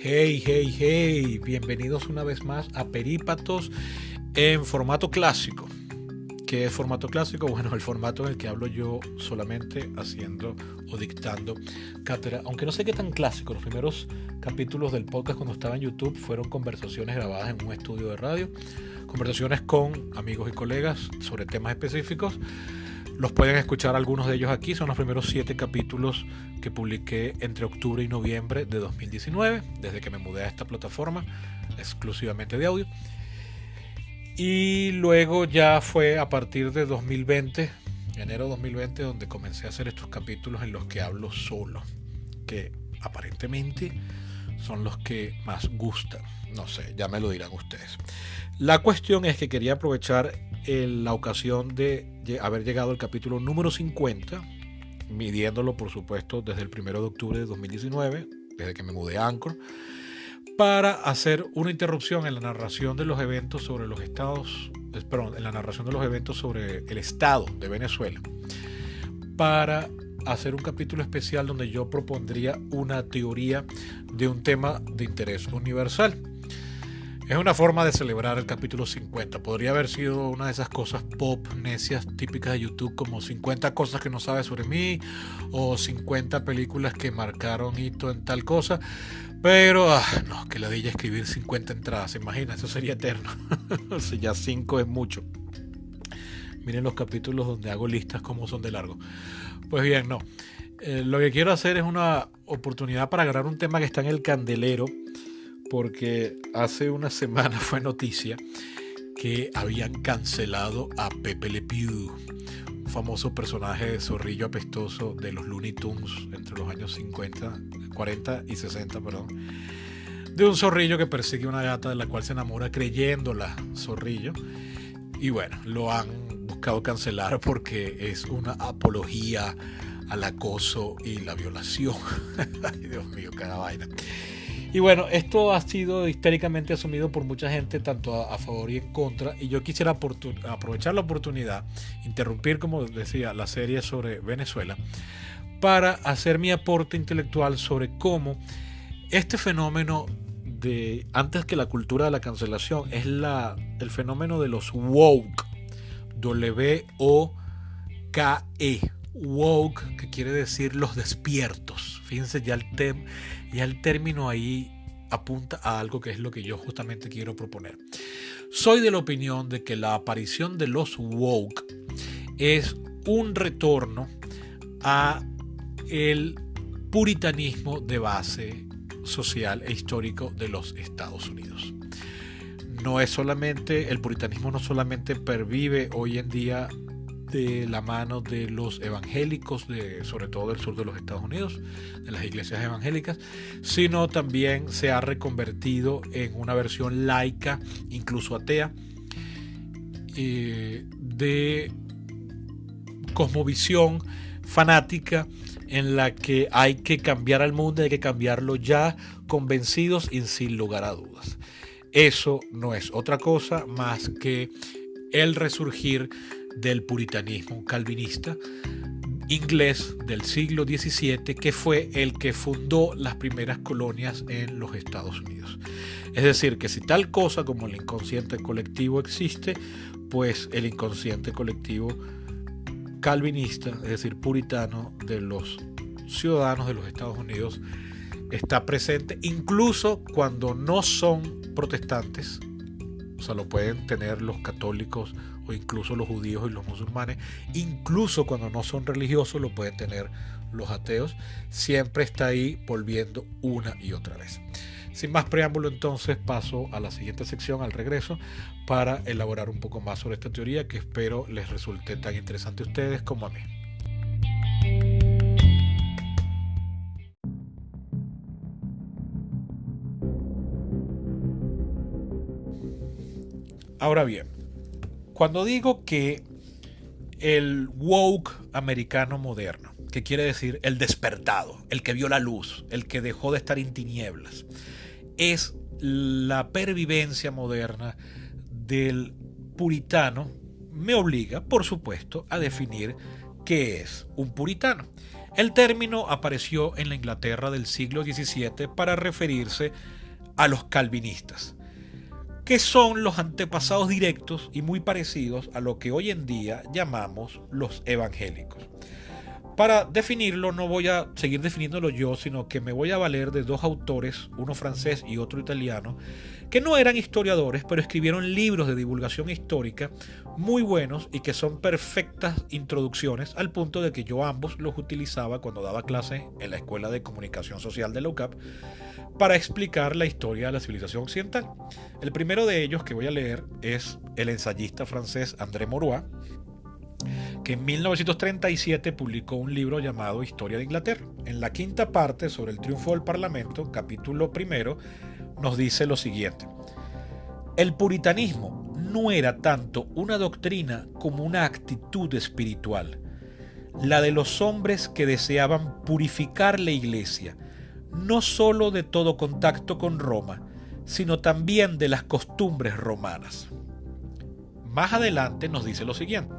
Hey, hey, hey, bienvenidos una vez más a Perípatos en formato clásico. ¿Qué es formato clásico? Bueno, el formato en el que hablo yo solamente haciendo o dictando cátedra. Aunque no sé qué tan clásico, los primeros capítulos del podcast cuando estaba en YouTube fueron conversaciones grabadas en un estudio de radio, conversaciones con amigos y colegas sobre temas específicos. Los pueden escuchar algunos de ellos aquí, son los primeros 7 capítulos que publiqué entre octubre y noviembre de 2019, desde que me mudé a esta plataforma exclusivamente de audio. Y luego ya fue a partir de 2020, enero de 2020, donde comencé a hacer estos capítulos en los que hablo solo, que aparentemente son los que más gustan. No sé, ya me lo dirán ustedes. La cuestión es que quería aprovechar la ocasión de haber llegado al capítulo número 50, midiéndolo por supuesto desde el 1 de octubre de 2019, desde que me mudé a Anchor, para hacer una interrupción en la narración de los eventos sobre los estados, perdón, en la narración de los eventos sobre el estado de Venezuela, para hacer un capítulo especial donde yo propondría una teoría de un tema de interés universal. Es una forma de celebrar el capítulo 50. Podría haber sido una de esas cosas pop necias típicas de YouTube, como 50 cosas que no sabes sobre mí o 50 películas que marcaron hito en tal cosa. Pero, no, que ladilla escribir 50 entradas. Imagina, eso sería eterno. O sea, ya 5 es mucho. Miren los capítulos donde hago listas como son de largo. Pues bien, no. Lo que quiero hacer es una oportunidad para agarrar un tema que está en el candelero, porque hace una semana fue noticia que habían cancelado a Pepe Le Pew, un famoso personaje de zorrillo apestoso de los Looney Tunes entre los años 50, 40 y 60, perdón, de un zorrillo que persigue a una gata de la cual se enamora creyéndola zorrillo. Y bueno, lo han buscado cancelar porque es una apología al acoso y la violación. Ay, Dios mío, cada vaina. Y bueno, esto ha sido históricamente asumido por mucha gente, tanto a favor y en contra, y yo quisiera aprovechar la oportunidad, interrumpir, como decía, la serie sobre Venezuela, para hacer mi aporte intelectual sobre cómo este fenómeno de, antes que la cultura de la cancelación, es el fenómeno de los woke, W-O-K-E, woke, que quiere decir los despiertos. Fíjense, ya el término ahí apunta a algo que es lo que yo justamente quiero proponer. Soy de la opinión de que la aparición de los woke es un retorno a el puritanismo de base social e histórico de los Estados Unidos. No es solamente, el puritanismo no solamente pervive hoy en día de la mano de los evangélicos, sobre todo del sur de los Estados Unidos, de las iglesias evangélicas, sino también se ha reconvertido en una versión laica, incluso atea, de cosmovisión fanática en la que hay que cambiar al mundo, hay que cambiarlo ya, convencidos y sin lugar a dudas. Eso no es otra cosa más que el resurgir del puritanismo calvinista inglés del siglo XVII, que fue el que fundó las primeras colonias en los Estados Unidos. Es decir, que si tal cosa como el inconsciente colectivo existe, pues el inconsciente colectivo calvinista, es decir, puritano, de los ciudadanos de los Estados Unidos está presente, incluso cuando no son protestantes. O sea, lo pueden tener los católicos o incluso los judíos y los musulmanes. Incluso cuando no son religiosos lo pueden tener los ateos. Siempre está ahí volviendo una y otra vez. Sin más preámbulo, entonces paso a la siguiente sección al regreso para elaborar un poco más sobre esta teoría que espero les resulte tan interesante a ustedes como a mí. Ahora bien, cuando digo que el woke americano moderno, que quiere decir el despertado, el que vio la luz, el que dejó de estar en tinieblas, es la pervivencia moderna del puritano, me obliga, por supuesto, a definir ¿qué es un puritano? El término apareció en la Inglaterra del siglo XVII para referirse a los calvinistas, que son los antepasados directos y muy parecidos a lo que hoy en día llamamos los evangélicos. Para definirlo no voy a seguir definiéndolo yo, sino que me voy a valer de dos autores, uno francés y otro italiano, que no eran historiadores, pero escribieron libros de divulgación histórica muy buenos y que son perfectas introducciones, al punto de que yo ambos los utilizaba cuando daba clases en la Escuela de Comunicación Social de la UCAP para explicar la historia de la civilización occidental. El primero de ellos que voy a leer es el ensayista francés André Maurois, que en 1937 publicó un libro llamado Historia de Inglaterra. En la quinta parte sobre el triunfo del Parlamento, capítulo primero, nos dice lo siguiente: el puritanismo no era tanto una doctrina como una actitud espiritual, la de los hombres que deseaban purificar la Iglesia, no solo de todo contacto con Roma, sino también de las costumbres romanas. Más adelante nos dice lo siguiente.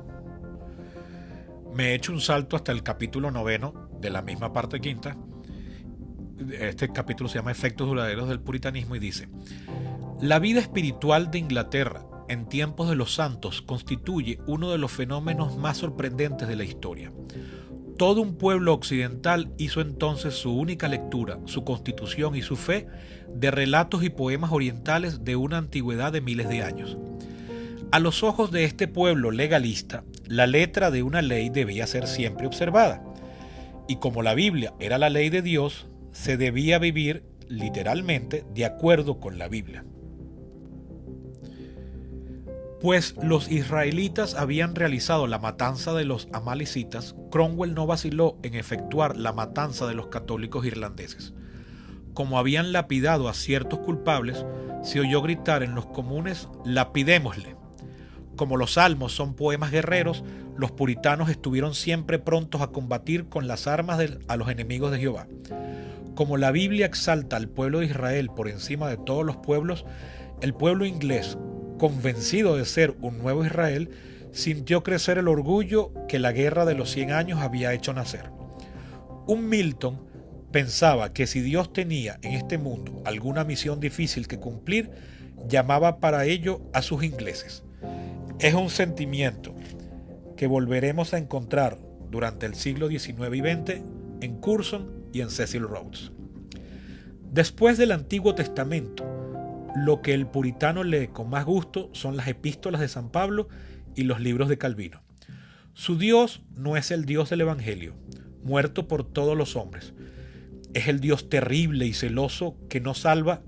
Me he hecho un salto hasta el capítulo 9 de la misma parte quinta. Este capítulo se llama Efectos duraderos del puritanismo y dice: la vida espiritual de Inglaterra en tiempos de los santos constituye uno de los fenómenos más sorprendentes de la historia. Todo un pueblo occidental hizo entonces su única lectura, su constitución y su fe de relatos y poemas orientales de una antigüedad de miles de años. A los ojos de este pueblo legalista, la letra de una ley debía ser siempre observada, y como la Biblia era la ley de Dios, se debía vivir literalmente de acuerdo con la Biblia. Pues los israelitas habían realizado la matanza de los amalecitas, Cromwell no vaciló en efectuar la matanza de los católicos irlandeses. Como habían lapidado a ciertos culpables, se oyó gritar en los comunes: lapidémosle. Como los salmos son poemas guerreros, los puritanos estuvieron siempre prontos a combatir con las armas a los enemigos de Jehová. Como la Biblia exalta al pueblo de Israel por encima de todos los pueblos, el pueblo inglés, convencido de ser un nuevo Israel, sintió crecer el orgullo que la guerra de los 100 años había hecho nacer. Un Milton pensaba que si Dios tenía en este mundo alguna misión difícil que cumplir, llamaba para ello a sus ingleses. Es un sentimiento que volveremos a encontrar durante el siglo XIX y XX en Curzon y en Cecil Rhodes. Después del Antiguo Testamento, lo que el puritano lee con más gusto son las epístolas de San Pablo y los libros de Calvino. Su Dios no es el Dios del Evangelio, muerto por todos los hombres. Es el Dios terrible y celoso que no salva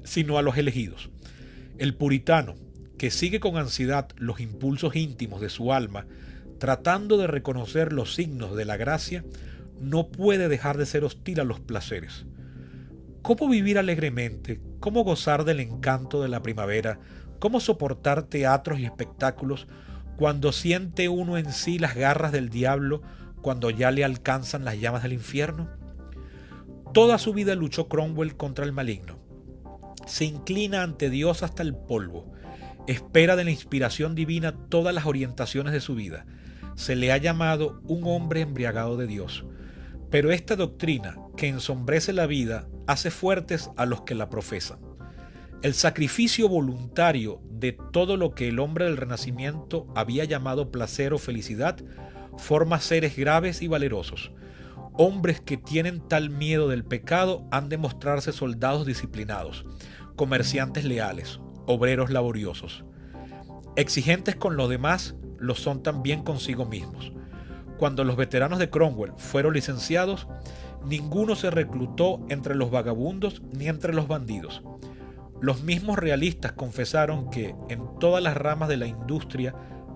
sino a los elegidos. El puritano, que sigue con ansiedad los impulsos íntimos de su alma, tratando de reconocer los signos de la gracia, no puede dejar de ser hostil a los placeres. ¿Cómo vivir alegremente? ¿Cómo gozar del encanto de la primavera? ¿Cómo soportar teatros y espectáculos cuando siente uno en sí las garras del diablo, cuando ya le alcanzan las llamas del infierno? Toda su vida luchó Cromwell contra el maligno. Se inclina ante Dios hasta el polvo. Espera de la inspiración divina todas las orientaciones de su vida. Se le ha llamado un hombre embriagado de Dios. Pero esta doctrina, que ensombrece la vida, hace fuertes a los que la profesan. El sacrificio voluntario de todo lo que el hombre del Renacimiento había llamado placer o felicidad, forma seres graves y valerosos. Hombres que tienen tal miedo del pecado han de mostrarse soldados disciplinados, comerciantes leales, obreros laboriosos. Exigentes con los demás, lo son también consigo mismos. Cuando los veteranos de Cromwell fueron licenciados, ninguno se reclutó entre los vagabundos ni entre los bandidos. Los mismos realistas confesaron que en todas las ramas de la industria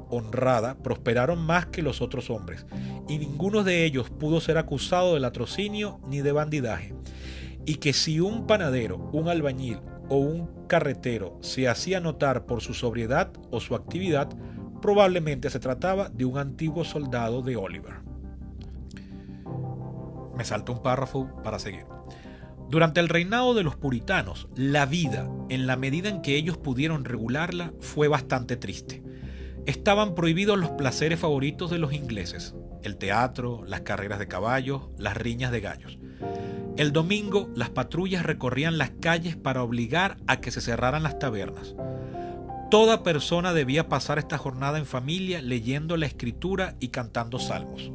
honrada prosperaron más que los otros hombres, y ninguno de ellos pudo ser acusado de latrocinio ni de bandidaje, y que si un panadero, un albañil o un carretero se hacía notar por su sobriedad o su actividad, probablemente se trataba de un antiguo soldado de Oliver. Me salto un párrafo para seguir. Durante el reinado de los puritanos, la vida, en la medida en que ellos pudieron regularla, fue bastante triste. Estaban prohibidos los placeres favoritos de los ingleses. el teatro, las carreras de caballos, las riñas de gallos. El domingo, las patrullas recorrían las calles para obligar a que se cerraran las tabernas. Toda persona debía pasar esta jornada en familia leyendo la escritura y cantando salmos.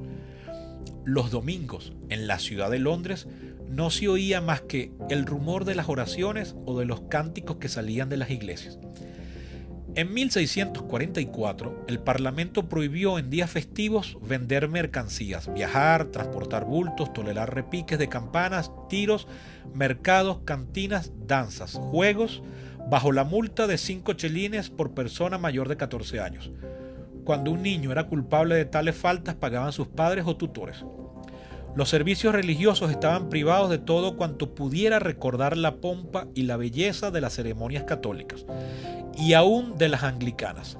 Los domingos, en la ciudad de Londres, no se oía más que el rumor de las oraciones o de los cánticos que salían de las iglesias. En 1644, el Parlamento prohibió en días festivos vender mercancías, viajar, transportar bultos, tolerar repiques de campanas, tiros, mercados, cantinas, danzas, juegos, bajo la multa de 5 chelines por persona mayor de 14 años. Cuando un niño era culpable de tales faltas, pagaban sus padres o tutores. Los servicios religiosos estaban privados de todo cuanto pudiera recordar la pompa y la belleza de las ceremonias católicas, y aún de las anglicanas.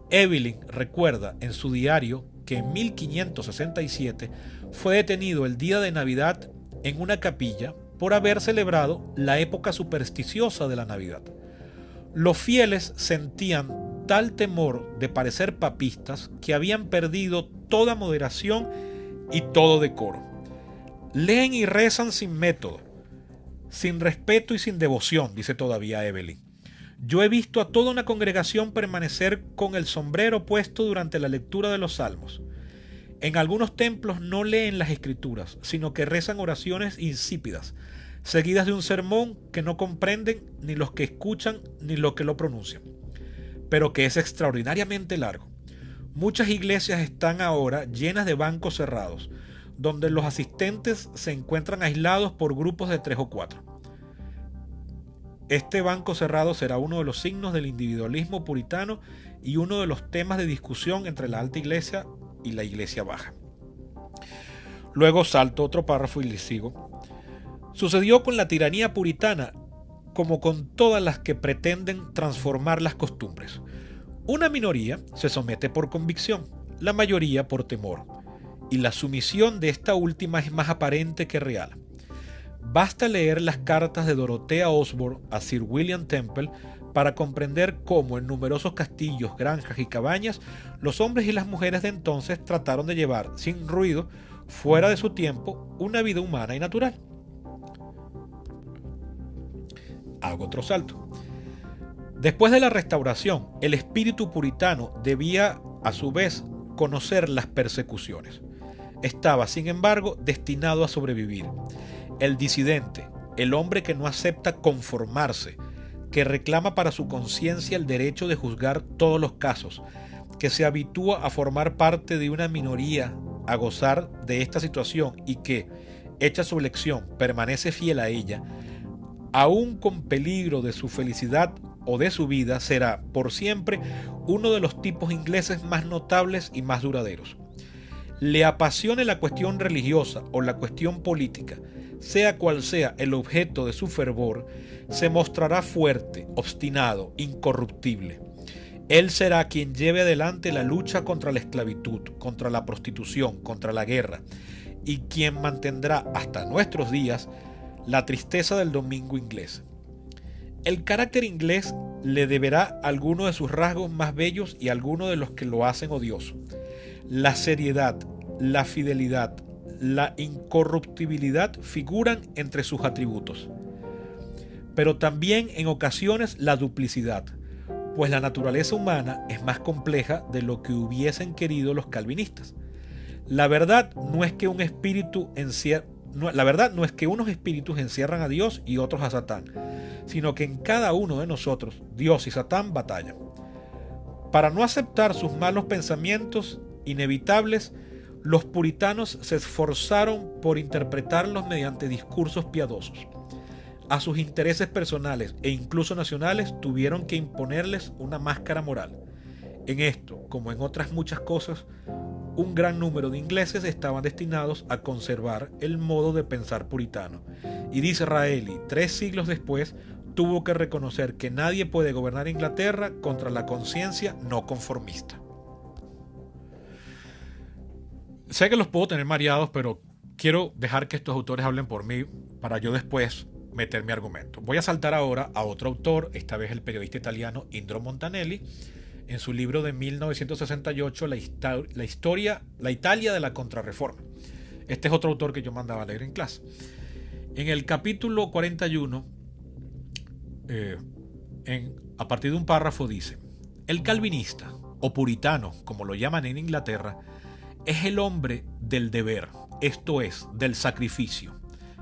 Evelyn recuerda en su diario que en 1567 fue detenido el día de Navidad en una capilla por haber celebrado la época supersticiosa de la Navidad. Los fieles sentían tal temor de parecer papistas que habían perdido toda moderación y todo decoro. Leen y rezan sin método, sin respeto y sin devoción, dice todavía Evelyn. Yo he visto a toda una congregación permanecer con el sombrero puesto durante la lectura de los salmos. En algunos templos no leen las escrituras, sino que rezan oraciones insípidas, seguidas de un sermón que no comprenden ni los que escuchan ni los que lo pronuncian, pero que es extraordinariamente largo. Muchas iglesias están ahora llenas de bancos cerrados, donde los asistentes se encuentran aislados por grupos de 3 o 4. Este banco cerrado será uno de los signos del individualismo puritano y uno de los temas de discusión entre la alta iglesia y la iglesia baja. Luego salto otro párrafo y le sigo. Sucedió con la tiranía puritana como con todas las que pretenden transformar las costumbres. Una minoría se somete por convicción, la mayoría por temor, y la sumisión de esta última es más aparente que real. Basta leer las cartas de Dorothea Osborne a Sir William Temple para comprender cómo en numerosos castillos, granjas y cabañas los hombres y las mujeres de entonces trataron de llevar sin ruido, fuera de su tiempo, una vida humana y natural. Hago otro salto. Después de la Restauración, el espíritu puritano debía, a su vez, conocer las persecuciones. Estaba, sin embargo, destinado a sobrevivir. El disidente, el hombre que no acepta conformarse, que reclama para su conciencia el derecho de juzgar todos los casos, que se habitúa a formar parte de una minoría, a gozar de esta situación y que, hecha su elección, permanece fiel a ella, aún con peligro de su felicidad o de su vida, será por siempre uno de los tipos ingleses más notables y más duraderos. Le apasione la cuestión religiosa o la cuestión política, sea cual sea el objeto de su fervor, se mostrará fuerte, obstinado, incorruptible. Él será quien lleve adelante la lucha contra la esclavitud, contra la prostitución, contra la guerra, y quien mantendrá hasta nuestros días la tristeza del domingo inglés. El carácter inglés le deberá algunos de sus rasgos más bellos y algunos de los que lo hacen odioso. La seriedad, la fidelidad, la incorruptibilidad figuran entre sus atributos. Pero también en ocasiones la duplicidad, pues la naturaleza humana es más compleja de lo que hubiesen querido los calvinistas. La verdad no es que unos espíritus encierran a Dios y otros a Satán, sino que en cada uno de nosotros Dios y Satán batallan. Para no aceptar sus malos pensamientos inevitables, los puritanos se esforzaron por interpretarlos mediante discursos piadosos. A sus intereses personales e incluso nacionales tuvieron que imponerles una máscara moral. En esto, como en otras muchas cosas, un gran número de ingleses estaban destinados a conservar el modo de pensar puritano. Y Disraeli, 3 siglos después, tuvo que reconocer que nadie puede gobernar Inglaterra contra la conciencia no conformista. Sé que los puedo tener mareados, pero quiero dejar que estos autores hablen por mí para yo después meter mi argumento. Voy a saltar ahora a otro autor, esta vez el periodista italiano Indro Montanelli, en su libro de 1968, la Italia de la Contrarreforma. Este es otro autor que yo mandaba a leer en clase. En el capítulo 41, a partir de un párrafo dice: el calvinista, o puritano, como lo llaman en Inglaterra, es el hombre del deber, esto es, del sacrificio,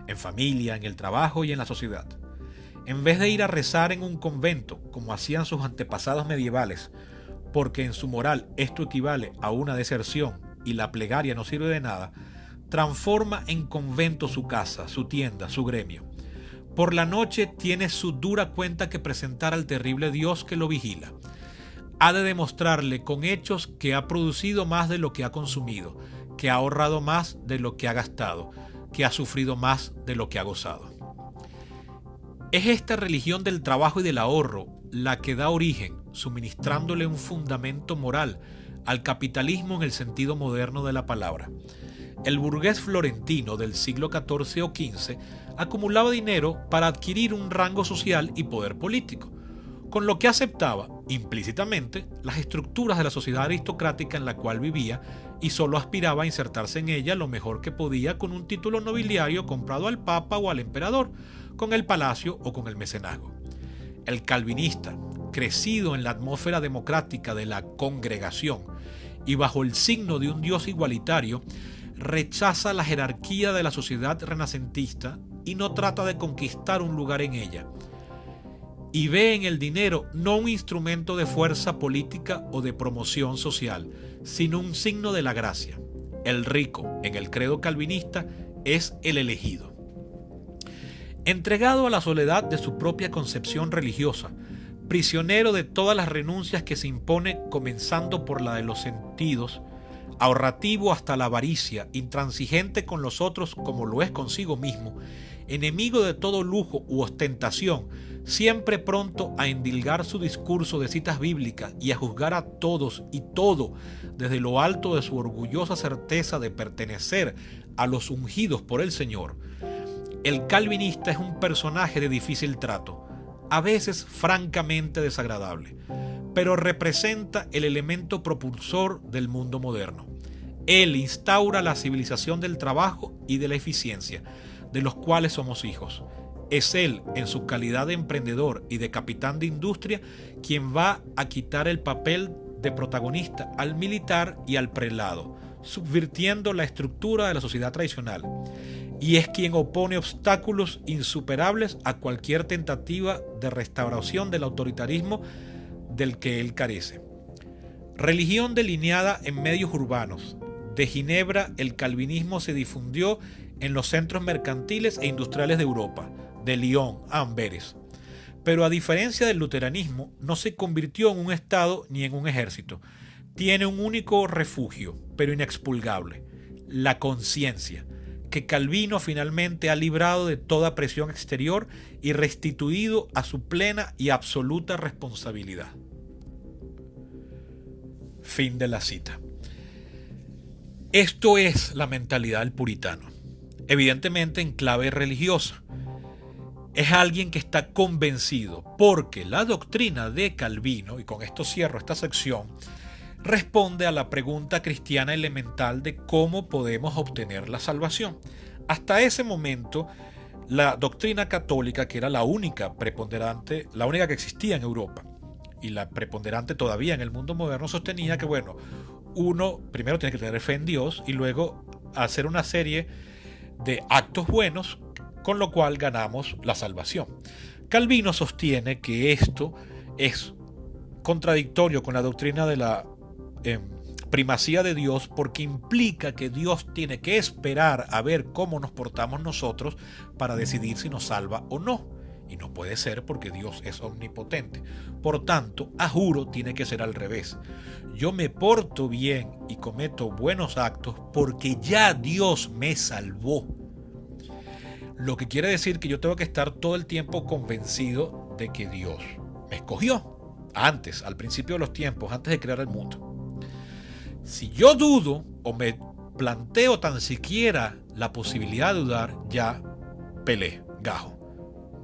en familia, en el trabajo y en la sociedad. En vez de ir a rezar en un convento, como hacían sus antepasados medievales, porque en su moral esto equivale a una deserción y la plegaria no sirve de nada, transforma en convento su casa, su tienda, su gremio. Por la noche tiene su dura cuenta que presentar al terrible Dios que lo vigila. Ha de demostrarle con hechos que ha producido más de lo que ha consumido, que ha ahorrado más de lo que ha gastado, que ha sufrido más de lo que ha gozado. Es esta religión del trabajo y del ahorro la que da origen, suministrándole un fundamento moral al capitalismo en el sentido moderno de la palabra. El burgués florentino del siglo XIV o XV acumulaba dinero para adquirir un rango social y poder político, con lo que aceptaba, implícitamente, las estructuras de la sociedad aristocrática en la cual vivía y solo aspiraba a insertarse en ella lo mejor que podía con un título nobiliario comprado al papa o al emperador, con el palacio o con el mecenazgo. El calvinista, crecido en la atmósfera democrática de la congregación y bajo el signo de un Dios igualitario, rechaza la jerarquía de la sociedad renacentista y no trata de conquistar un lugar en ella. Y ve en el dinero no un instrumento de fuerza política o de promoción social, sino un signo de la gracia. El rico, en el credo calvinista, es el elegido. Entregado a la soledad de su propia concepción religiosa, prisionero de todas las renuncias que se impone, comenzando por la de los sentidos, ahorrativo hasta la avaricia, intransigente con los otros como lo es consigo mismo, enemigo de todo lujo u ostentación, siempre pronto a endilgar su discurso de citas bíblicas y a juzgar a todos y todo desde lo alto de su orgullosa certeza de pertenecer a los ungidos por el Señor. El calvinista es un personaje de difícil trato, a veces francamente desagradable, pero representa el elemento propulsor del mundo moderno. Él instaura la civilización del trabajo y de la eficiencia, de los cuales somos hijos. Es él, en su calidad de emprendedor y de capitán de industria, quien va a quitar el papel de protagonista al militar y al prelado, subvirtiendo la estructura de la sociedad tradicional. Y es quien opone obstáculos insuperables a cualquier tentativa de restauración del autoritarismo del que él carece. Religión delineada en medios urbanos. De Ginebra, el calvinismo se difundió en los centros mercantiles e industriales de Europa, de Lyon a Amberes. Pero a diferencia del luteranismo, no se convirtió en un estado ni en un ejército. Tiene un único refugio, pero inexpugnable: la conciencia, que Calvino finalmente ha librado de toda presión exterior y restituido a su plena y absoluta responsabilidad. Fin de la cita. Esto es la mentalidad del puritano, evidentemente en clave religiosa. Es alguien que está convencido, porque la doctrina de Calvino, y con esto cierro esta sección, responde a la pregunta cristiana elemental de cómo podemos obtener la salvación. Hasta ese momento, la doctrina católica, que era la única preponderante, la única que existía en Europa, y la preponderante todavía en el mundo moderno, sostenía que, bueno, uno primero tiene que tener fe en Dios y luego hacer una serie de actos buenos, con lo cual ganamos la salvación. Calvino sostiene que esto es contradictorio con la doctrina de la primacía de Dios, porque implica que Dios tiene que esperar a ver cómo nos portamos nosotros para decidir si nos salva o no. Y no puede ser, porque Dios es omnipotente. Por tanto, a juro tiene que ser al revés. Yo me porto bien y cometo buenos actos porque ya Dios me salvó. Lo que quiere decir que yo tengo que estar todo el tiempo convencido de que Dios me escogió. Antes, al principio de los tiempos, antes de crear el mundo. Si yo dudo o me planteo tan siquiera la posibilidad de dudar, ya pelé, gajo.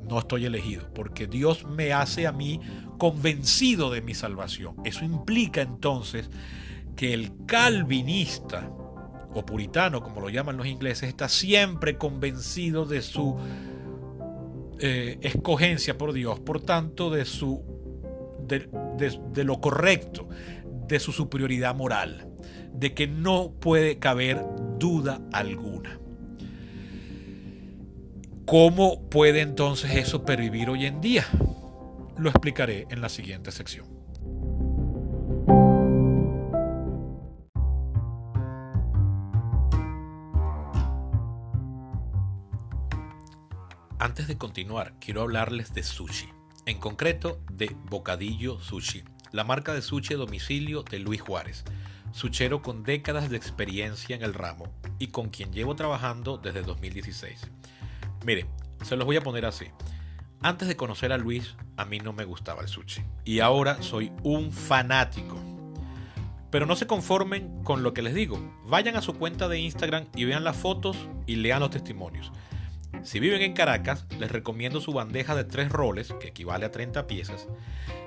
No estoy elegido, porque Dios me hace a mí convencido de mi salvación. Eso implica entonces que el calvinista o puritano, como lo llaman los ingleses, está siempre convencido de su escogencia por Dios, por tanto de lo correcto, de su superioridad moral, de que no puede caber duda alguna. ¿Cómo puede entonces eso pervivir hoy en día? Lo explicaré en la siguiente sección. Antes de continuar, quiero hablarles de sushi, en concreto de Bocadillo Sushi, la marca de sushi a domicilio de Luis Juárez, sushero con décadas de experiencia en el ramo y con quien llevo trabajando desde 2016. Miren, se los voy a poner así. Antes de conocer a Luis, a mí no me gustaba el sushi y ahora soy un fanático. Pero no se conformen con lo que les digo. Vayan a su cuenta de Instagram y vean las fotos y lean los testimonios. Si viven en Caracas, les recomiendo su bandeja de 3 roles, que equivale a 30 piezas.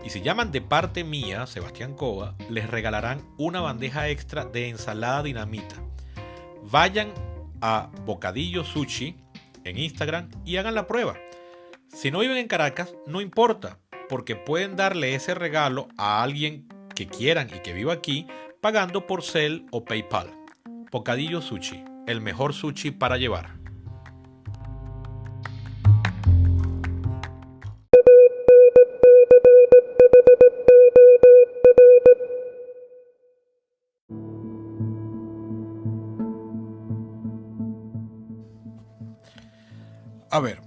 Y si llaman de parte mía, Sebastián Cova, les regalarán una bandeja extra de ensalada dinamita. Vayan a Bocadillo Sushi en Instagram y hagan la prueba. Si no viven en Caracas, no importa, porque pueden darle ese regalo a alguien que quieran y que viva aquí, pagando por Zelle o PayPal. Bocadillo Sushi, el mejor sushi para llevar. A ver,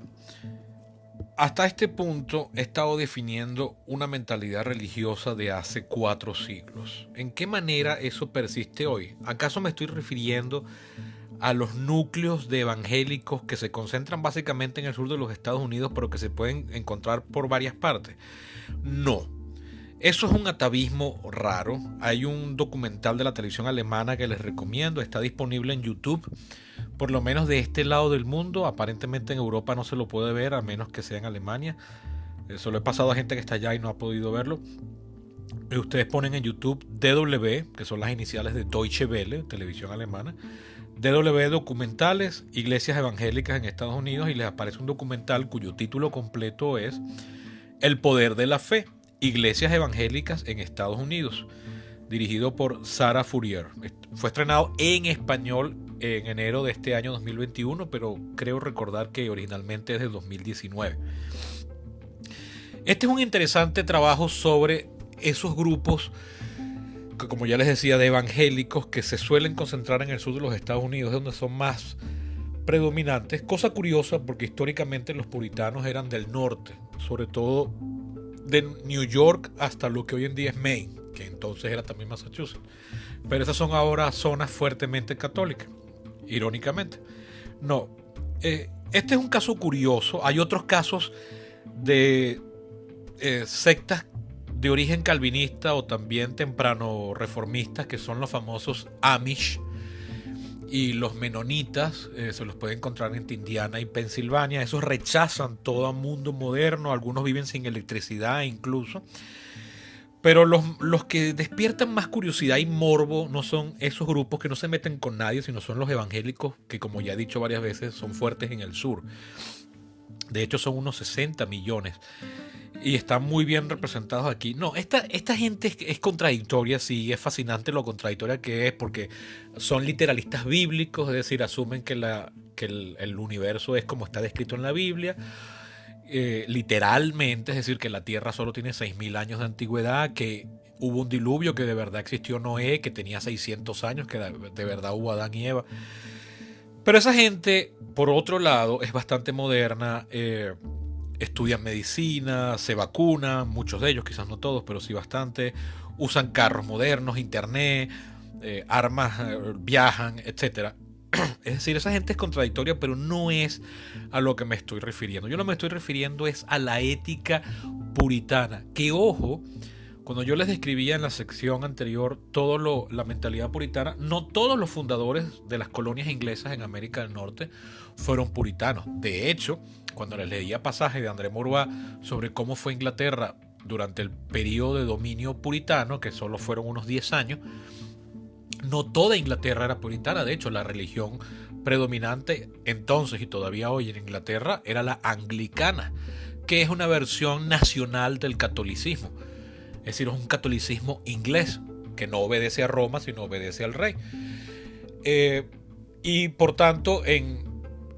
hasta este punto he estado definiendo una mentalidad religiosa de hace 4 siglos. ¿En qué manera eso persiste hoy? ¿Acaso me estoy refiriendo a los núcleos de evangélicos que se concentran básicamente en el sur de los Estados Unidos, pero que se pueden encontrar por varias partes? No. Eso es un atavismo raro. Hay un documental de la televisión alemana que les recomiendo. Está disponible en YouTube. Por lo menos de este lado del mundo. Aparentemente en Europa no se lo puede ver, a menos que sea en Alemania. Eso lo he pasado a gente que está allá y no ha podido verlo. Y ustedes ponen en YouTube DW, que son las iniciales de Deutsche Welle, televisión alemana. DW documentales, iglesias evangélicas en Estados Unidos, y les aparece un documental cuyo título completo es El poder de la fe, iglesias evangélicas en Estados Unidos, dirigido por Sarah Fourier. Fue estrenado en español en enero de este año 2021, pero creo recordar que originalmente es de 2019. Este es un interesante trabajo sobre esos grupos que, como ya les decía, de evangélicos que se suelen concentrar en el sur de los Estados Unidos, donde son más predominantes. Cosa curiosa, porque históricamente los puritanos eran del norte, sobre todo de New York hasta lo que hoy en día es Maine, que entonces era también Massachusetts. Pero esas son ahora zonas fuertemente católicas, irónicamente. No, este es un caso curioso. Hay otros casos de sectas de origen calvinista o también temprano reformistas, que son los famosos Amish y los menonitas. Se los puede encontrar en Indiana y Pensilvania. Esos rechazan todo mundo moderno, algunos viven sin electricidad incluso. Pero los que despiertan más curiosidad y morbo no son esos grupos que no se meten con nadie, sino son los evangélicos, que, como ya he dicho varias veces, son fuertes en el sur. De hecho son unos 60 millones y están muy bien representados aquí. No, esta gente es contradictoria, sí, es fascinante lo contradictoria que es, porque son literalistas bíblicos, es decir, asumen que el universo es como está descrito en la Biblia, literalmente, es decir, que la Tierra solo tiene 6.000 años de antigüedad, que hubo un diluvio, que de verdad existió Noé, que tenía 600 años, que de verdad hubo Adán y Eva. Pero esa gente, por otro lado, es bastante moderna, estudian medicina, se vacunan, muchos de ellos, quizás no todos, pero sí bastante, usan carros modernos, internet, armas, viajan, etcétera. Es decir, esa gente es contradictoria, pero no es a lo que me estoy refiriendo. Yo no me estoy refiriendo es a la ética puritana. Que, ojo, cuando yo les describía en la sección anterior la mentalidad puritana, no todos los fundadores de las colonias inglesas en América del Norte fueron puritanos. De hecho, cuando les leía pasajes de André Maurois sobre cómo fue Inglaterra durante el periodo de dominio puritano, que solo fueron unos 10 años, no toda Inglaterra era puritana. De hecho, la religión predominante entonces y todavía hoy en Inglaterra era la anglicana, que es una versión nacional del catolicismo. Es decir, es un catolicismo inglés que no obedece a Roma, sino obedece al rey. Y por tanto,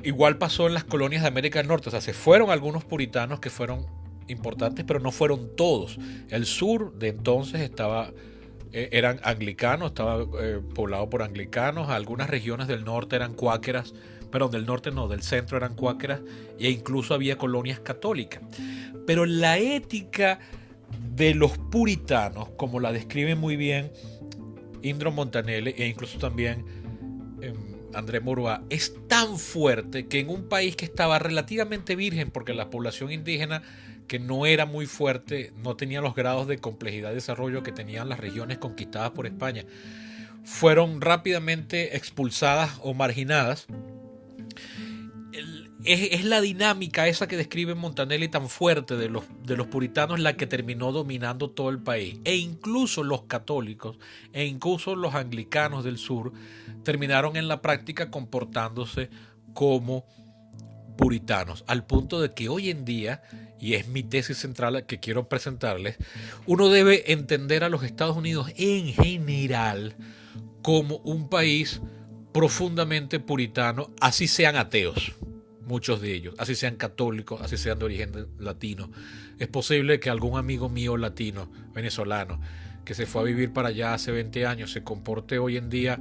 igual pasó en las colonias de América del Norte. O sea, se fueron algunos puritanos que fueron importantes, pero no fueron todos. El sur de entonces eran anglicanos, estaba poblado por anglicanos. Algunas regiones del norte eran cuáqueras, perdón, del norte no, del centro eran cuáqueras, e incluso había colonias católicas. Pero la ética de los puritanos, como la describe muy bien Indro Montanelli e incluso también André Maurois, es tan fuerte que en un país que estaba relativamente virgen, porque la población indígena, que no era muy fuerte, no tenía los grados de complejidad de desarrollo que tenían las regiones conquistadas por España, fueron rápidamente expulsadas o marginadas. Es la dinámica esa que describe Montanelli tan fuerte de los puritanos la que terminó dominando todo el país. E incluso los católicos, e incluso los anglicanos del sur, terminaron en la práctica comportándose como puritanos. Al punto de que hoy en día, y es mi tesis central que quiero presentarles, uno debe entender a los Estados Unidos en general como un país profundamente puritano, así sean ateos. Muchos de ellos, así sean católicos, así sean de origen latino. Es posible que algún amigo mío latino, venezolano, que se fue a vivir para allá hace 20 años, se comporte hoy en día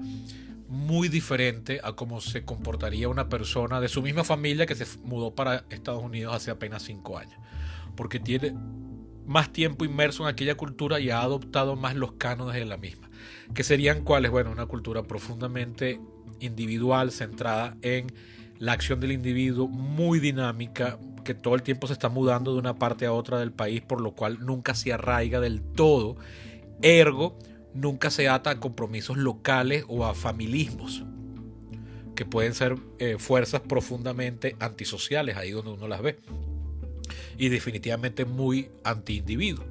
muy diferente a cómo se comportaría una persona de su misma familia que se mudó para Estados Unidos hace apenas 5 años. Porque tiene más tiempo inmerso en aquella cultura y ha adoptado más los cánones de la misma. ¿Que serían cuáles? Bueno, una cultura profundamente individual, centrada en la acción del individuo, muy dinámica, que todo el tiempo se está mudando de una parte a otra del país, por lo cual nunca se arraiga del todo, ergo nunca se ata a compromisos locales o a familismos, que pueden ser fuerzas profundamente antisociales, ahí donde uno las ve, y definitivamente muy anti-individuo.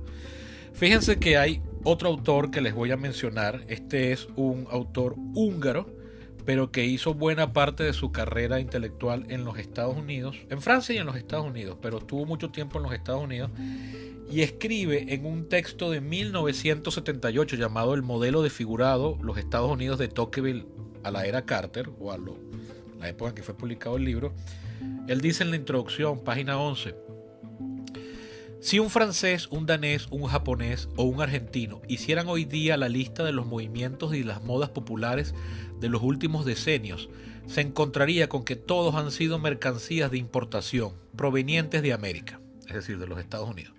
Fíjense que hay otro autor que les voy a mencionar. Este es un autor húngaro, pero que hizo buena parte de su carrera intelectual en los Estados Unidos, en Francia y en los Estados Unidos, pero estuvo mucho tiempo en los Estados Unidos, y escribe en un texto de 1978 llamado El modelo desfigurado, los Estados Unidos de Tocqueville a la era Carter, o a la época en que fue publicado el libro. Él dice en la introducción, página 11, si un francés, un danés, un japonés o un argentino hicieran hoy día la lista de los movimientos y las modas populares de los últimos decenios, se encontraría con que todos han sido mercancías de importación provenientes de América, es decir, de los Estados Unidos.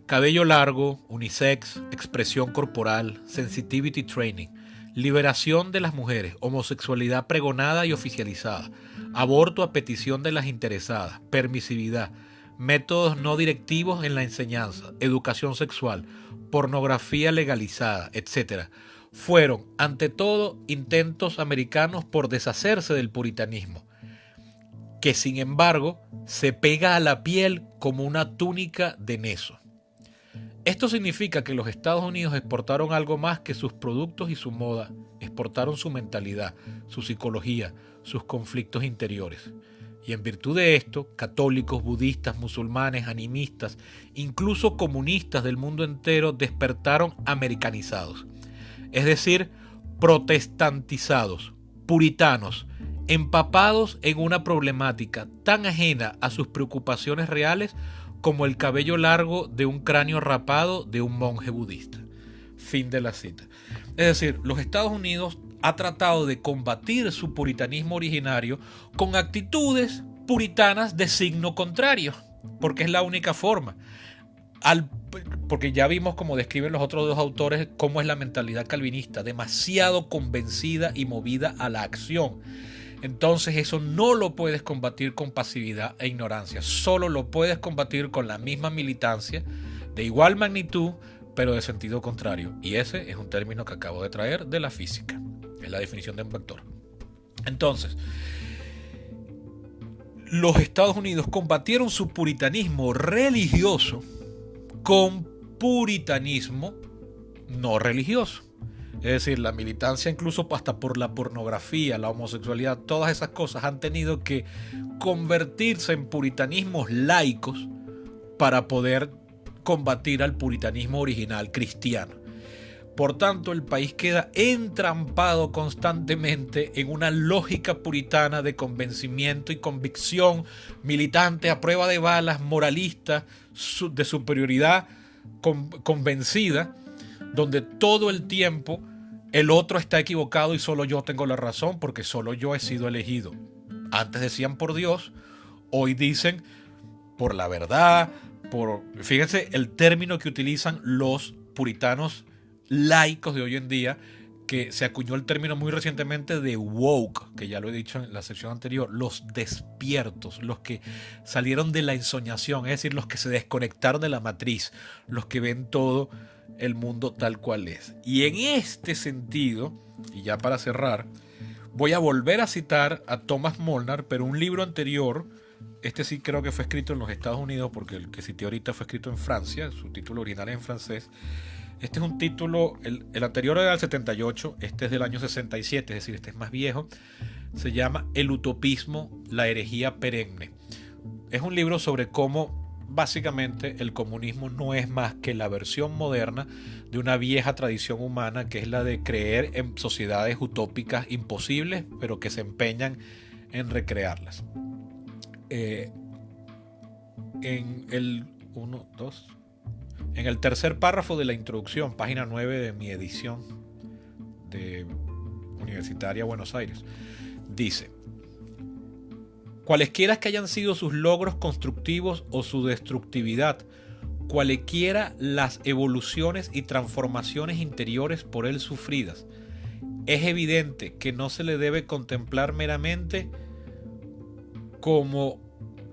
Cabello largo, unisex, expresión corporal, sensitivity training, liberación de las mujeres, homosexualidad pregonada y oficializada, aborto a petición de las interesadas, permisividad, métodos no directivos en la enseñanza, educación sexual, pornografía legalizada, etc. Fueron, ante todo, intentos americanos por deshacerse del puritanismo, que sin embargo se pega a la piel como una túnica de neso. Esto significa que los Estados Unidos exportaron algo más que sus productos y su moda, exportaron su mentalidad, su psicología, sus conflictos interiores. Y en virtud de esto, católicos, budistas, musulmanes, animistas, incluso comunistas del mundo entero despertaron americanizados, es decir, protestantizados, puritanos, empapados en una problemática tan ajena a sus preocupaciones reales como el cabello largo de un cráneo rapado de un monje budista. Fin de la cita. Es decir, los Estados Unidos ha tratado de combatir su puritanismo originario con actitudes puritanas de signo contrario, porque es la única forma. Porque ya vimos, como describen los otros dos autores, cómo es la mentalidad calvinista, demasiado convencida y movida a la acción. Entonces eso no lo puedes combatir con pasividad e ignorancia, solo lo puedes combatir con la misma militancia, de igual magnitud, pero de sentido contrario. Y ese es un término que acabo de traer de la física. Es la definición de un vector. Entonces, los Estados Unidos combatieron su puritanismo religioso con puritanismo no religioso. Es decir, la militancia incluso hasta por la pornografía, la homosexualidad, todas esas cosas han tenido que convertirse en puritanismos laicos para poder combatir al puritanismo original cristiano. Por tanto, el país queda entrampado constantemente en una lógica puritana de convencimiento y convicción militante a prueba de balas, moralista, de superioridad convencida, donde todo el tiempo el otro está equivocado y solo yo tengo la razón porque solo yo he sido elegido. Antes decían por Dios, hoy dicen por la verdad, fíjense el término que utilizan los puritanos laicos de hoy en día, que se acuñó el término muy recientemente de woke, que ya lo he dicho en la sección anterior, los despiertos, los que salieron de la ensoñación, es decir, los que se desconectaron de la matriz, los que ven todo el mundo tal cual es. Y en este sentido, y ya para cerrar, voy a volver a citar a Thomas Molnar, pero un libro anterior, este sí creo que fue escrito en los Estados Unidos, porque el que cité ahorita fue escrito en Francia, su título original es en francés. Este es un título, el anterior era del 78, este es del año 67, es decir, este es más viejo. Se llama El utopismo, la herejía perenne. Es un libro sobre cómo básicamente el comunismo no es más que la versión moderna de una vieja tradición humana, que es la de creer en sociedades utópicas imposibles, pero que se empeñan en recrearlas. En el tercer párrafo de la introducción, página 9 de mi edición de Universitaria Buenos Aires, dice: cualesquiera que hayan sido sus logros constructivos o su destructividad, cualesquiera las evoluciones y transformaciones interiores por él sufridas, es evidente que no se le debe contemplar meramente como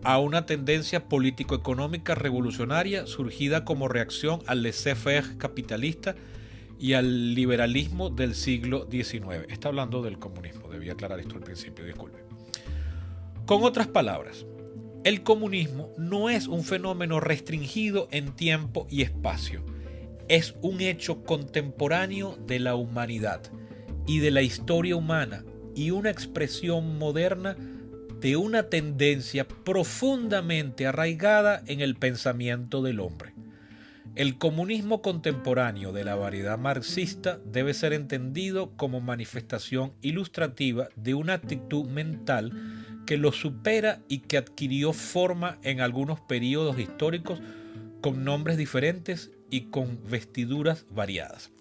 a una tendencia político-económica revolucionaria surgida como reacción al laissez-faire capitalista y al liberalismo del siglo XIX. Está hablando del comunismo, debí aclarar esto al principio, disculpe. Con otras palabras, el comunismo no es un fenómeno restringido en tiempo y espacio, es un hecho contemporáneo de la humanidad y de la historia humana y una expresión moderna de una tendencia profundamente arraigada en el pensamiento del hombre. El comunismo contemporáneo de la variedad marxista debe ser entendido como manifestación ilustrativa de una actitud mental que lo supera y que adquirió forma en algunos periodos históricos con nombres diferentes y con vestiduras variadas.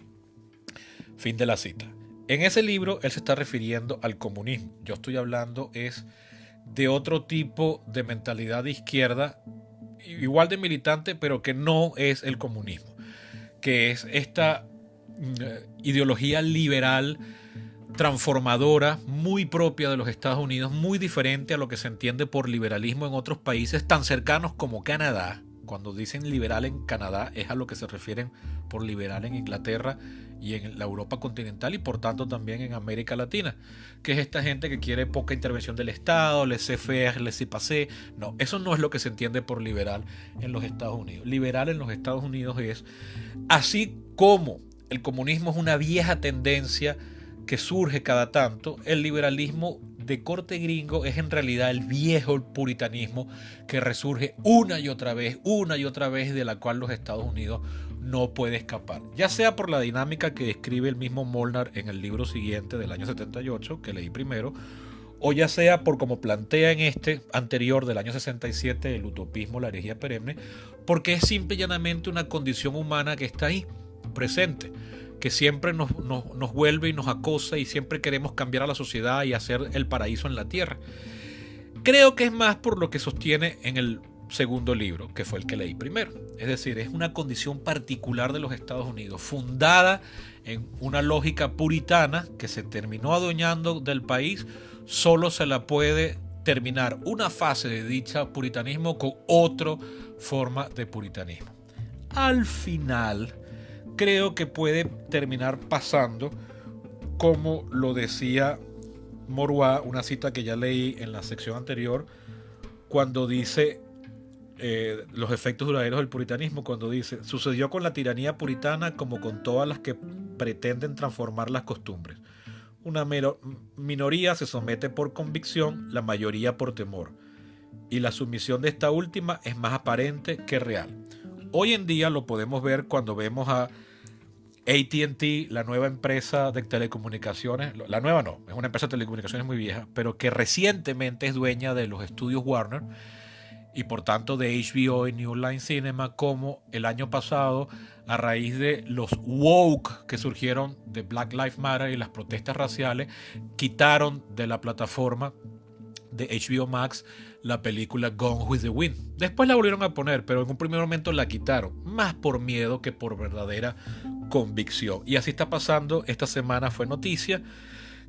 Fin de la cita. En ese libro él se está refiriendo al comunismo. Yo estoy hablando de otro tipo de mentalidad de izquierda, igual de militante, pero que no es el comunismo, que es esta ideología liberal transformadora, muy propia de los Estados Unidos, muy diferente a lo que se entiende por liberalismo en otros países tan cercanos como Canadá. Cuando dicen liberal en Canadá es a lo que se refieren por liberal en Inglaterra y en la Europa continental, y por tanto también en América Latina, que es esta gente que quiere poca intervención del Estado, laissez-faire, laissez-passer. No, eso no es lo que se entiende por liberal en los Estados Unidos. Liberal en los Estados Unidos es, así como el comunismo es una vieja tendencia que surge cada tanto, el liberalismo de corte gringo es en realidad el viejo puritanismo que resurge una y otra vez, de la cual los Estados Unidos no puede escapar, ya sea por la dinámica que describe el mismo Molnar en el libro siguiente del año 78 que leí primero, o ya sea por como plantea en este anterior del año 67, el utopismo, la herejía perenne, porque es simple y llanamente una condición humana que está ahí presente, que siempre nos vuelve y nos acosa, y siempre queremos cambiar a la sociedad y hacer el paraíso en la tierra. Creo que es más por lo que sostiene en el segundo libro, que fue el que leí primero. Es decir, es una condición particular de los Estados Unidos, fundada en una lógica puritana que se terminó adueñando del país. Solo se la puede terminar una fase de dicha puritanismo con otra forma de puritanismo. Al final, creo que puede terminar pasando como lo decía Moruá, una cita que ya leí en la sección anterior, cuando dice los efectos duraderos del puritanismo cuando dice: sucedió con la tiranía puritana como con todas las que pretenden transformar las costumbres. Una minoría se somete por convicción, la mayoría por temor, y la sumisión de esta última es más aparente que real. Hoy en día lo podemos ver cuando vemos a AT&T, la nueva empresa de telecomunicaciones. La nueva no, es una empresa de telecomunicaciones muy vieja, pero que recientemente es dueña de los estudios Warner y por tanto de HBO y New Line Cinema, como el año pasado, a raíz de los woke que surgieron de Black Lives Matter y las protestas raciales, quitaron de la plataforma de HBO Max la película Gone with the Wind. Después la volvieron a poner, pero en un primer momento la quitaron, más por miedo que por verdadera convicción. Y así está pasando. Esta semana fue noticia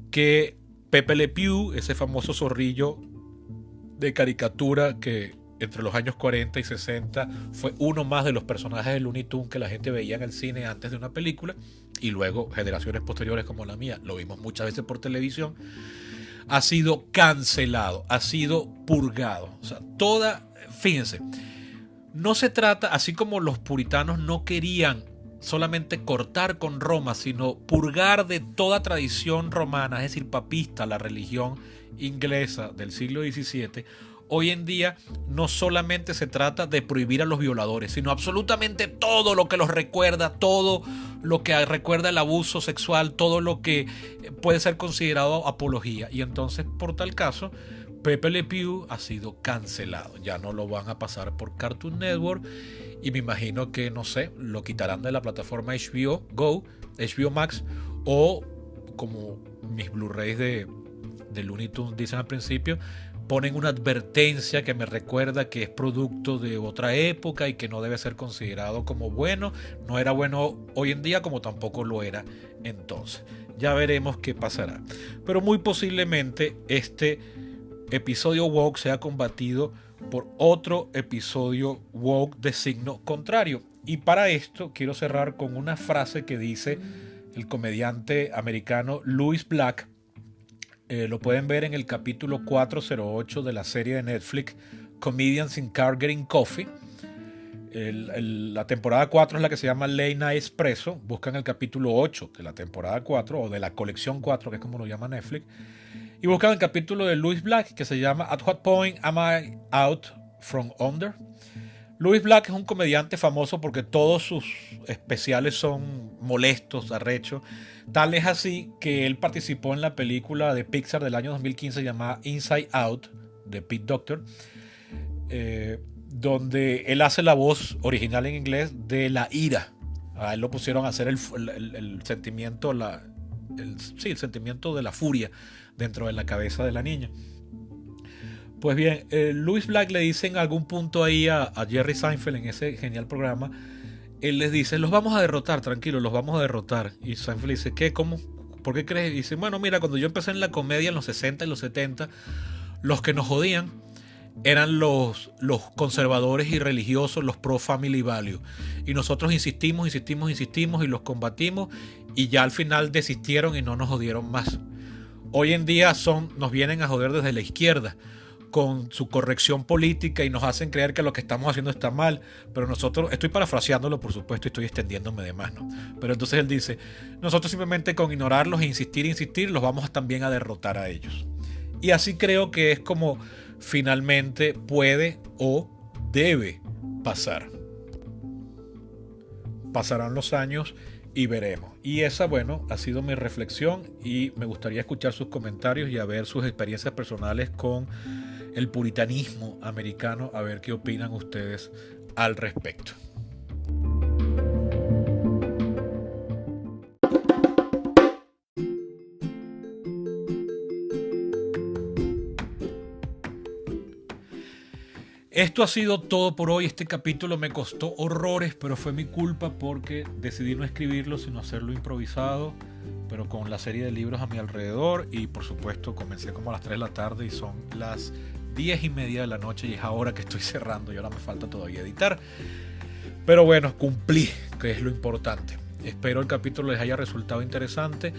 que Pepe Le Pew, ese famoso zorrillo de caricatura que entre los años 40 y 60 fue uno más de los personajes de Looney Tunes que la gente veía en el cine antes de una película, y luego generaciones posteriores como la mía lo vimos muchas veces por televisión, ha sido cancelado, ha sido purgado. O sea, fíjense, no se trata, así como los puritanos no querían solamente cortar con Roma, sino purgar de toda tradición romana, es decir, papista, la religión inglesa del siglo XVII. Hoy en día no solamente se trata de prohibir a los violadores, sino absolutamente todo lo que los recuerda, todo lo que recuerda el abuso sexual, todo lo que puede ser considerado apología. Y entonces, por tal caso, Pepe Le Pew ha sido cancelado. Ya no lo van a pasar por Cartoon Network y me imagino que, no sé, lo quitarán de la plataforma HBO Go, HBO Max, o como mis Blu-rays de Looney Tunes dicen al principio, ponen una advertencia que me recuerda que es producto de otra época y que no debe ser considerado como bueno. No era bueno hoy en día como tampoco lo era entonces. Ya veremos qué pasará. Pero muy posiblemente este episodio woke sea combatido por otro episodio woke de signo contrario. Y para esto quiero cerrar con una frase que dice el comediante americano Louis Black. Lo pueden ver en el capítulo 408 de la serie de Netflix Comedians in Car Getting Coffee. La temporada 4 es la que se llama Late Night Expresso. Buscan el capítulo 8 de la temporada 4 o de la colección 4, que es como lo llama Netflix, y buscan el capítulo de Louis Black que se llama At What Point Am I Out From Under. Louis Black es un comediante famoso porque todos sus especiales son molestos, arrechos. Tal es así que él participó en la película de Pixar del año 2015 llamada Inside Out, de Pete Docter, donde él hace la voz original en inglés de la ira. A él lo pusieron a hacer el sentimiento, el sentimiento de la furia dentro de la cabeza de la niña. Pues bien, Louis Black le dice en algún punto ahí a Jerry Seinfeld en ese genial programa, él les dice: los vamos a derrotar, tranquilo, los vamos a derrotar. Y Seinfeld dice: ¿qué? ¿Cómo? ¿Por qué crees? Y dice: bueno, mira, cuando yo empecé en la comedia en los 60 y los 70, los que nos jodían eran los conservadores y religiosos, los pro family value. Y nosotros insistimos y los combatimos, y ya al final desistieron y no nos jodieron más. Hoy en día nos vienen a joder desde la izquierda con su corrección política y nos hacen creer que lo que estamos haciendo está mal, pero nosotros, estoy parafraseándolo por supuesto y estoy extendiéndome de más, ¿no? Pero entonces él dice: nosotros simplemente con ignorarlos e insistir los vamos también a derrotar a ellos. Y así creo que es como finalmente puede o debe pasar. Pasarán los años y veremos. Y esa, bueno, ha sido mi reflexión, y me gustaría escuchar sus comentarios y a ver sus experiencias personales con el puritanismo americano, a ver qué opinan ustedes al respecto. Esto ha sido todo por hoy. Este capítulo me costó horrores, pero fue mi culpa porque decidí no escribirlo, sino hacerlo improvisado, pero con la serie de libros a mi alrededor. Y por supuesto comencé como a las 3 de la tarde y son las 10:30 de la noche y es ahora que estoy cerrando y ahora me falta todavía editar. Pero bueno, cumplí, que es lo importante. Espero el capítulo les haya resultado interesante.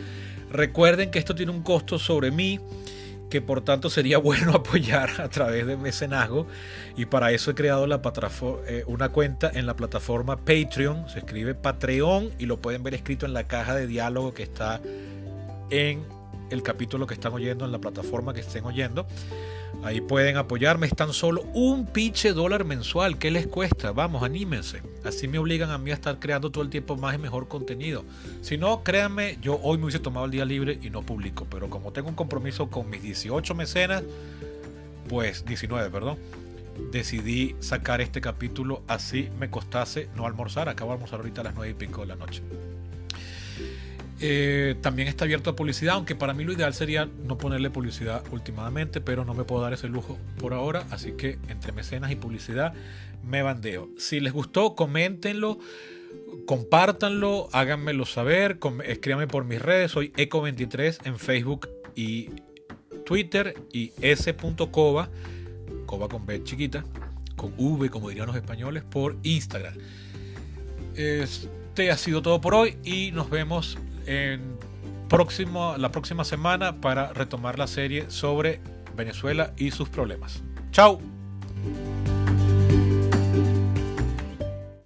Recuerden que esto tiene un costo sobre mí que por tanto sería bueno apoyar a través de mecenazgo, y para eso he creado una cuenta en la plataforma Patreon. Se escribe Patreon y lo pueden ver escrito en la caja de diálogo que está en el capítulo que están oyendo, en la plataforma que estén oyendo. Ahí pueden apoyarme, es tan solo un pinche $1 mensual. ¿Qué les cuesta? Vamos, anímense. Así me obligan a mí a estar creando todo el tiempo más y mejor contenido. Si no, créanme, yo hoy me hubiese tomado el día libre y no publico. Pero como tengo un compromiso con mis 18 mecenas, pues 19, perdón, decidí sacar este capítulo así me costase no almorzar. Acabo de almorzar ahorita a las 9:05 de la noche. También está abierto a publicidad, aunque para mí lo ideal sería no ponerle publicidad últimamente, pero no me puedo dar ese lujo por ahora, así que entre mecenas y publicidad me bandeo. Si les gustó, coméntenlo, compártanlo, háganmelo saber, escríbanme por mis redes. Soy Eco23 en Facebook y Twitter, y s.cova, cova con B chiquita, con V como dirían los españoles, por Instagram. Ha sido todo por hoy y nos vemos la próxima semana para retomar la serie sobre Venezuela y sus problemas. ¡Chao!